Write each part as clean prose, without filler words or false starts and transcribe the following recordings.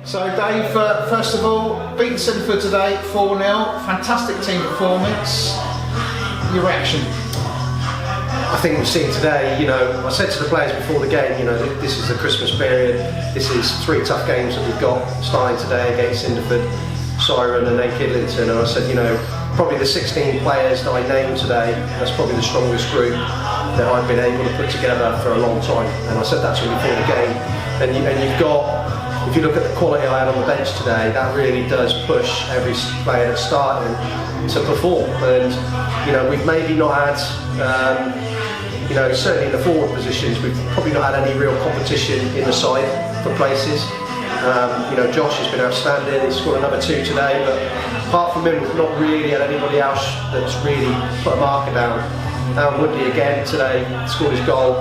So Dave, first of all, beaten Cinderford today 4-0, fantastic team performance. Your reaction? I think we've seen today, I said to the players before the game, this is the Christmas period, this is 3 tough games that we've got starting today against Cinderford, Siren and then Kidlington, and I said, probably the 16 players that I named today, that's probably the strongest group that I've been able to put together for a long time, and I said that to them before the game, and you've got, if you look at the quality I had on the bench today, that really does push every player that's starting to perform, and we've maybe not had certainly in the forward positions, we've probably not had any real competition in the side for places. Josh has been outstanding, he's scored another 2 today, but apart from him, we've not really had anybody else that's really put a marker down. Aaron Woodley again today scored his goal,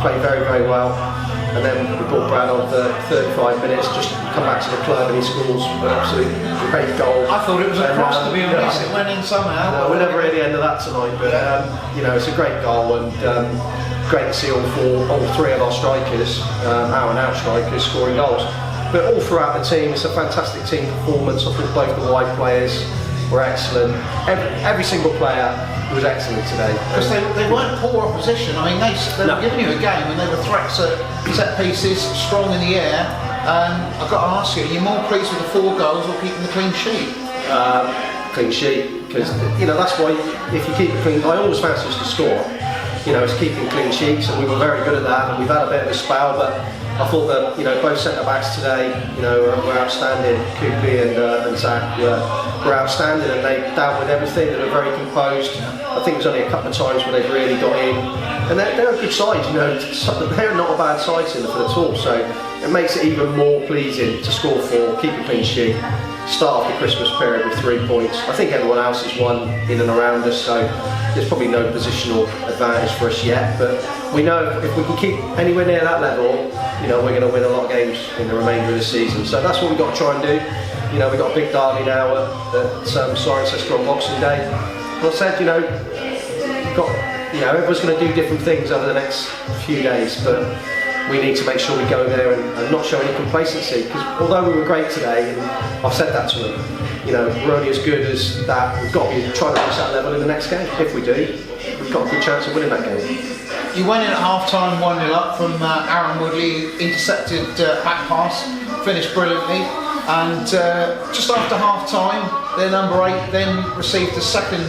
played very, very well. And then we brought Brad on for 35 minutes, just come back to the club and he scores an absolutely great goal. I thought it was a cross, to be honest, it went in somehow. No, we'll never hear the end of that tonight, but it's a great goal, and great to see all 3 of our strikers, out and out strikers, scoring goals. But all throughout the team, it's a fantastic team performance. I thought both the wide players were excellent. Every single player was excellent today. Because they weren't poor opposition. I mean, they were giving you a game and they were threats at set pieces, strong in the air. I've got to ask you, are you more pleased with the 4 goals or keeping the clean sheet? Clean sheet, because that's why if you keep it clean, I always fancy us to score. It's keeping clean sheets, and we were very good at that, and we've had a bit of a spell, but I thought that both centre backs today were outstanding. Coopy and Zach were outstanding, and they dealt with everything. They were very composed. I think there's only a couple of times where they've really got in, and they're a good side. They're not a bad side Cinderford at all. So it makes it even more pleasing to score 4, keep a clean sheet, start off the Christmas period with 3 points. I think everyone else has won in and around us, so there's probably no positional advantage for us yet, but we know if we can keep anywhere near that level, we're going to win a lot of games in the remainder of the season. So that's what we've got to try and do. We've got a big derby now at Cirencester on Boxing Day. And I said, everyone's going to do different things over the next few days, but we need to make sure we go there and not show any complacency, because although we were great today, and I've said that to them, we're only as good as that. We've got to be trying to reach that level in the next game. If we do, we've got a good chance of winning that game. You went in at half-time 1-0 up from Aaron Woodley, intercepted back pass, finished brilliantly, and just after half-time, their number 8 then received a second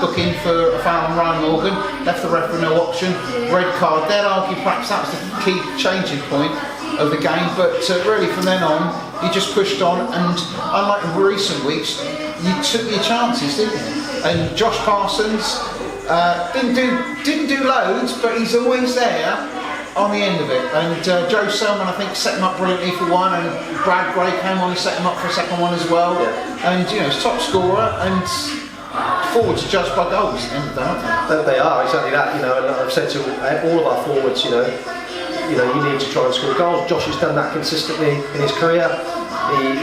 booking for a foul on Ryan Morgan, left the ref with no option, red card. They'd argue perhaps that was the key changing point of the game, but really from then on, you just pushed on, and unlike in recent weeks, you took your chances, didn't you? And Josh Parsons didn't do loads, but he's always there on the end of it. And Joe Selman, I think, set him up brilliantly for one, and Brad Gray came on and set him up for a second one as well. Yeah. And he's top scorer, and forwards are judged by goals at the end of the day. They are, exactly that. And I've said to all of our forwards, you need to try and score goals. Josh has done that consistently in his career.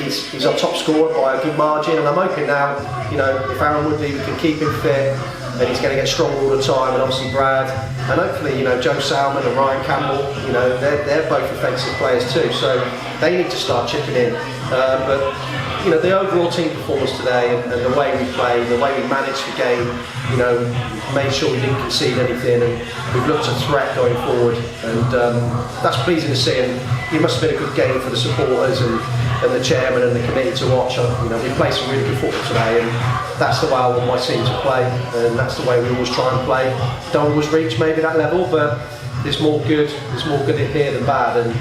He's our top scorer by a good margin, and I'm hoping now, if Aaron Woodley, we can keep him fit, and he's going to get stronger all the time, and obviously Brad, and hopefully Joe Salmon and Ryan Campbell, they're both offensive players too, so they need to start chipping in. But the overall team performance today, and the way we played, the way we managed the game, made sure we didn't concede anything, and we've looked a threat going forward, and that's pleasing to see. And it must have been a good game for the supporters and the chairman and the committee to watch. We played some really good football today, and that's the way I want my team to play, and that's the way we always try and play. Don't always reach maybe that level, but there's more good in here than bad, and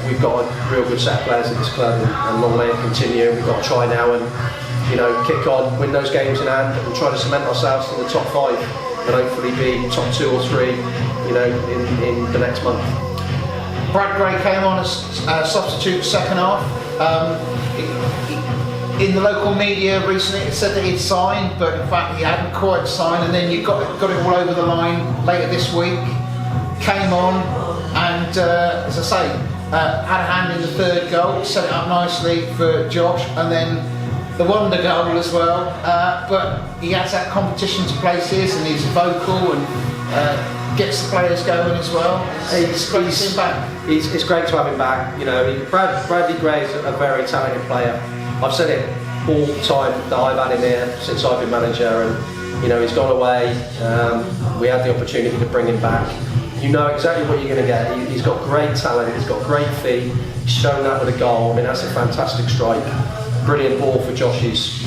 we've got a real good set of players at this club, and long may it continue. We've got to try now and kick on, win those games in hand, and try to cement ourselves in the top 5, and hopefully be top 2 or 3 in the next month. Brad Gray came on as substitute second half. In the local media recently it said that he'd signed, but in fact he hadn't quite signed, and then you got it all over the line later this week. Came on and, as I say, had a hand in the 3rd goal, set it up nicely for Josh, and then the wonder goal as well. But he has that competition to places, and he's vocal, and gets the players going as well. It's great to see him back. It's great to have him back. You know, Bradley Gray's a very talented player. I've said it all the time that I've had him here since I've been manager, and you know, he's gone away. We had the opportunity to bring him back. You know exactly what you're going to get. He's got great talent. He's got great feet. He's shown that with a goal. I mean, that's a fantastic strike. Brilliant ball for Josh's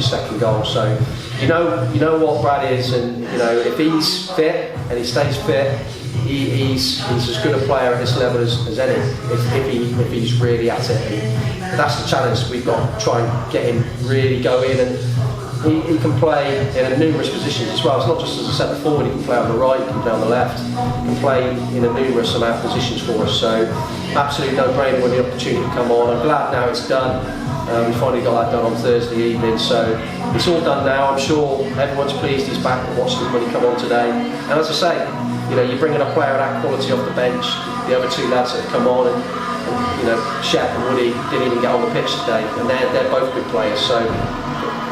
second goal. So you know what Brad is, and you know, if he's fit and he stays fit, he's as good a player at this level as any. If he's really at it, and that's the challenge. We've got to try and get him really going, and he can play in numerous positions as well. It's not just as a centre forward. He can play on the right, he can play on the left, he can play in a numerous amount of positions for us. So absolutely no-brainer when the opportunity to come on. I'm glad now it's done. We finally got that done on Thursday evening, so it's all done now. I'm sure everyone's pleased he's back and watched him when he come on today. And as I say, you know, you're bringing a player of that quality off the bench. The other two lads that have come on, and you know, Shep and Woody didn't even get on the pitch today, and they're both good players. So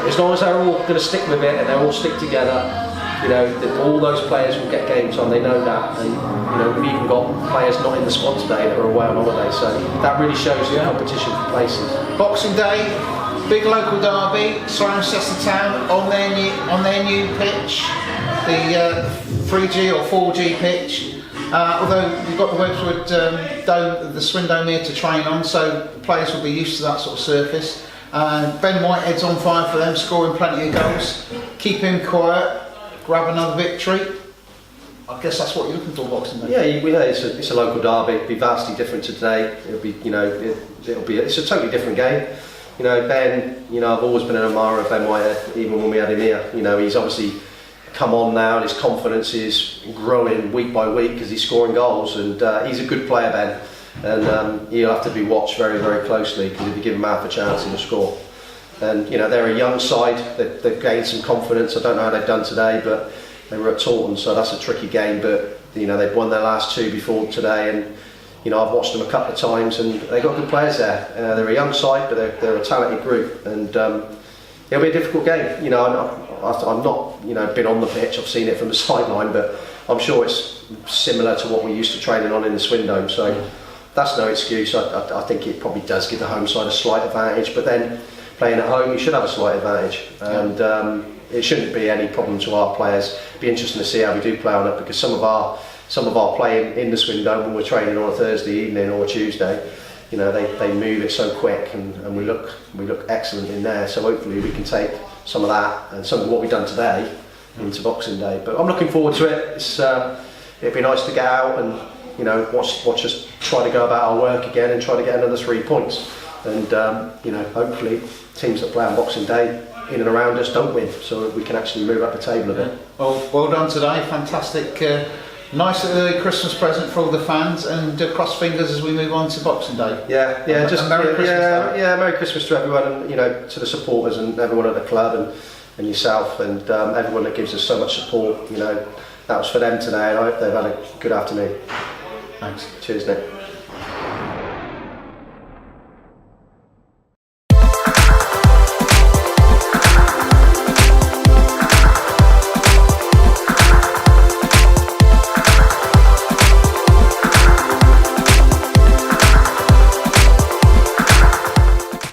as long as they're all going to stick with it and they all stick together, you know, all those players will get game time. They know that, and you know, we've even got players not in the squad today that are away on holiday. So that really shows the competition for places. Boxing Day, big local derby, Cirencester Town on their new pitch, the 3G or 4G pitch. Although you've got the Webswood Dome, the Swin Dome here to train on, so players will be used to that sort of surface. Ben Whitehead's on fire for them, scoring plenty of goals. Keep him quiet, grab another victory. I guess that's what you're looking for, Boxing Day. Yeah, we know it's a local derby. It'll be vastly different to today. It'll be, you know, it's a totally different game. You know, Ben, you know, I've always been an admirer of Ben Whitehead, even when we had him here. You know, he's obviously come on now, and his confidence is growing week by week because he's scoring goals, and he's a good player, Ben. And he'll have to be watched very, very closely, because if you give him half a chance, he'll score. And you know, they're a young side. They've gained some confidence. I don't know how they've done today, but they were at Taunton, so that's a tricky game. But you know, they've won their last two before today, and you know, I've watched them a couple of times, and they've got good players there. They're a young side, but they're a talented group, and it'll be a difficult game. You know, I'm not, you know, been on the pitch. I've seen it from the sideline, but I'm sure it's similar to what we used to training on in the Swin Dome. So that's no excuse. I think it probably does give the home side a slight advantage, but then playing at home, you should have a slight advantage, and it shouldn't be any problem to our players. It'd be interesting to see how we do play on it, because some of our play in the Swin Dome when we're training on a Thursday evening or a Tuesday, you know, they move it so quick, and we look excellent in there. So hopefully we can take some of that and some of what we've done today into Boxing Day. But I'm looking forward to it. It'd be nice to get out and, you know, watch us try to go about our work again and try to get another 3 points. And you know, hopefully teams that play on Boxing Day in and around us don't win, so we can actually move up the table a bit. Well done today. Fantastic. Nice early Christmas present for all the fans, and cross fingers as we move on to Boxing Day. Yeah, just Merry Christmas. Merry Christmas to everyone, and you know, to the supporters and everyone at the club, and yourself, and everyone that gives us so much support. You know, that was for them today, and I hope they've had a good afternoon. Thanks. Cheers, Nick.